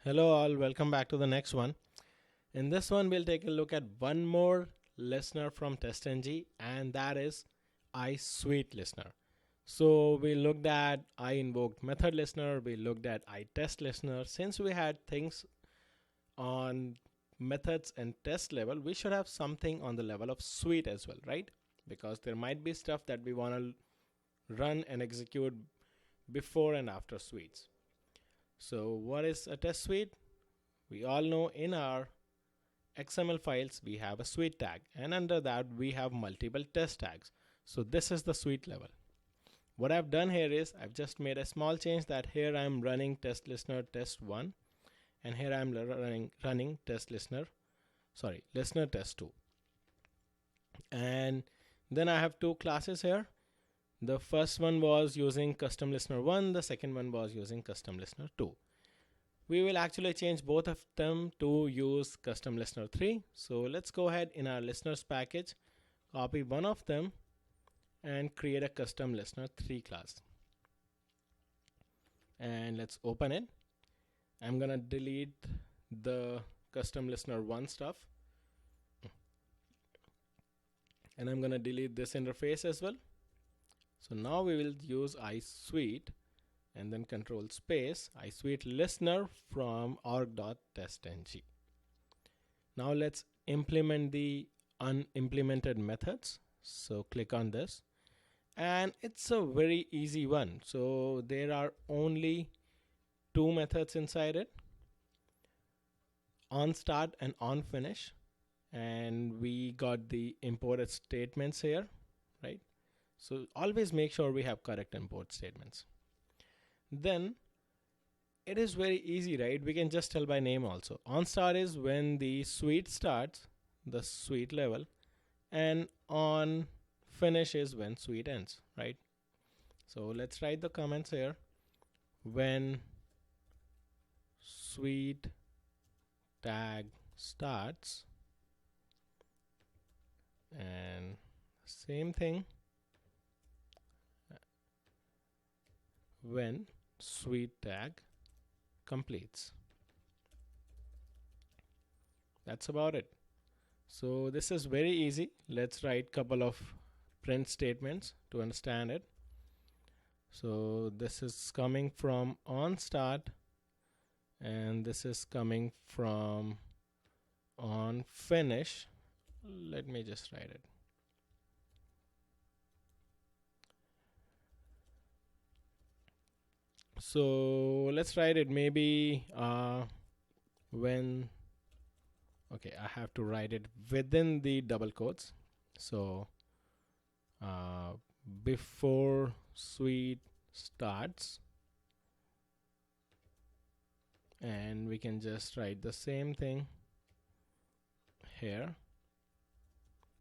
Hello all, welcome back to the next one. In this one, we'll take a look at one more listener from TestNG, and that is ISuiteListener. So we looked at IInvoked method listener, we looked at ITestListener. Since we had things on methods and test level, we should have something on the level of suite as well, right? Because there might be stuff that we want to run and execute before and after suites. So what is a test suite? We all know in our XML files we have a suite tag, and under that we have multiple test tags. So this is the suite level. What I've done here is I've just made a small change that here I'm running test listener test 1 and here I'm running listener test 2. And then I have two classes here. The first one was using custom listener 1, the second one was using custom listener 2. We will actually change both of them to use custom listener 3. So let's go ahead in our listeners package, copy one of them and create a custom listener 3 class. And let's open it. I'm gonna delete the custom listener 1 stuff. And I'm gonna delete this interface as well. So now we will use ISuite and then control space ISuiteListener from org.testng. Now let's implement the unimplemented methods. So click on this, and it's a very easy one. So there are only two methods inside it, on start and on finish, and we got the imported statements here, right? So always make sure we have correct import statements. Then it is very easy, right? We can just tell by name also. On start is when the suite starts, the suite level, and on finish is when suite ends, right? So let's write the comments here. When suite tag starts, and same thing when suite tag completes. That's about it. So this is very easy. Let's write couple of print statements to understand it. So this is coming from on start and this is coming from on finish. Let me just write it. So let's write it maybe when, okay, I have to write it within the double quotes. So before suite starts, and we can just write the same thing here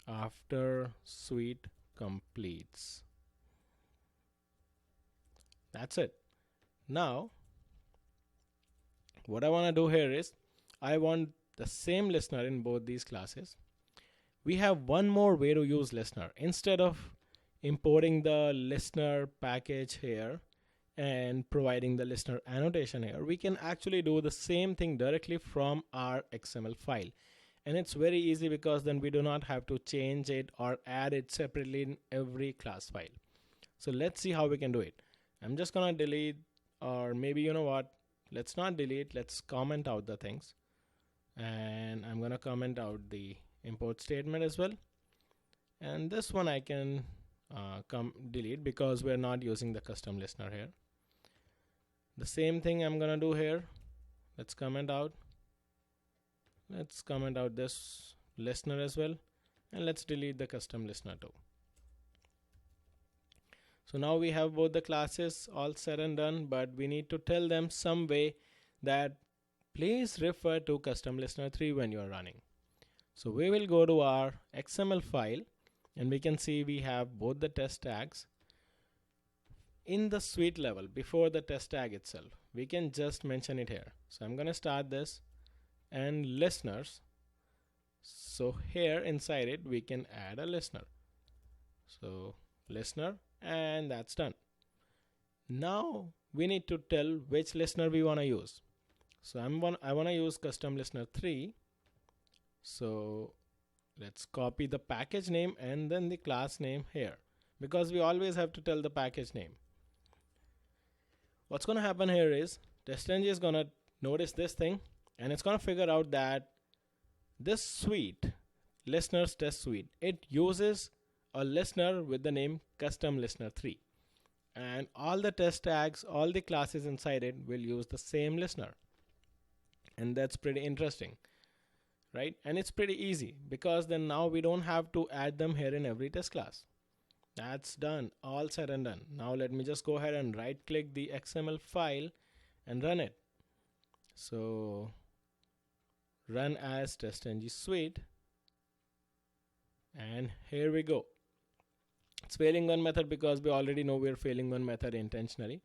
after suite completes. That's it. Now what I want to do here is I want the same listener in both these classes. We have one more way to use listener. Instead of importing the listener package here and providing the listener annotation here, we can actually do the same thing directly from our XML file. And it's very easy because then we do not have to change it or add it separately in every class file. So let's see how we can do it. I'm just gonna delete, or maybe you know what, let's not delete, let's comment out the things. And I'm gonna comment out the import statement as well. And this one I can delete because we're not using the custom listener here. The same thing I'm gonna do here. Let's comment out this listener as well, and let's delete the custom listener too. So now we have both the classes all said and done, but we need to tell them some way that please refer to custom listener 3 when you are running. So we will go to our XML file and we can see we have both the test tags. In the suite level, before the test tag itself, we can just mention it here. So I'm going to start this and listeners. So here inside it, we can add a listener. So listener, and that's done. Now we need to tell which listener we want to use. So I want to use custom listener 3. So let's copy the package name and then the class name here, because we always have to tell the package name. What's going to happen here is TestNG is going to notice this thing, and it's going to figure out that this suite, listeners test suite, it uses a listener with the name custom listener 3. And all the test tags, all the classes inside it will use the same listener. And that's pretty interesting, right? And it's pretty easy, because then now we don't have to add them here in every test class. That's done, all said and done. Now let me just go ahead and right click the XML file and run it. So run as TestNG suite, and here we go. It's failing one method because we already know we're failing one method intentionally.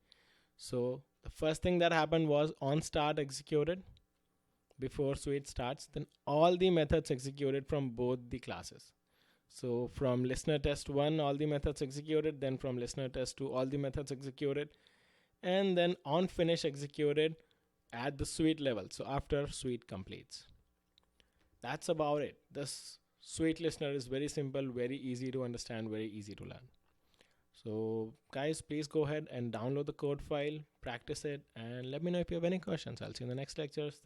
So the first thing that happened was on start executed before suite starts, then all the methods executed from both the classes. So from listener test 1 all the methods executed, then from listener test 2 all the methods executed, and then on finish executed at the suite level, so after suite completes. That's about it. This suite listener is very simple, very easy to understand, very easy to learn. So guys, please go ahead and download the code file, practice it, and let me know if you have any questions. I'll see you in the next lectures.